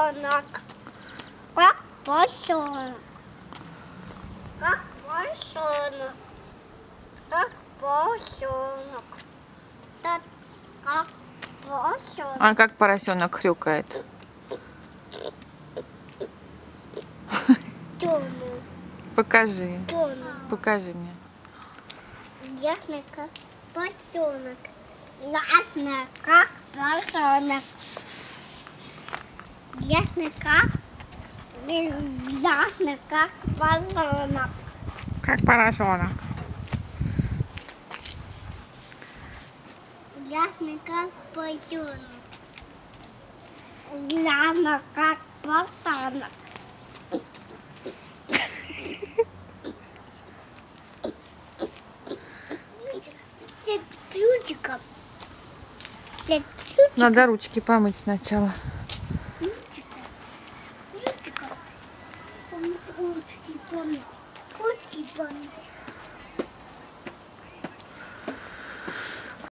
поросенок. Как поросенок. Как поросенок. Как поросенок. Так, как поросенок. А как поросенок хрюкает? Темный. Покажи. Темный. Покажи мне. Ясно, как поросенок. Ясно, как поросенок. Ясно, как поросенок. Как поросенок. Ясно, как поросенок. Ясно, как поросенок. С ключиком. С ключиком. Надо ручки помыть сначала. Ключиком. Ручки помыть.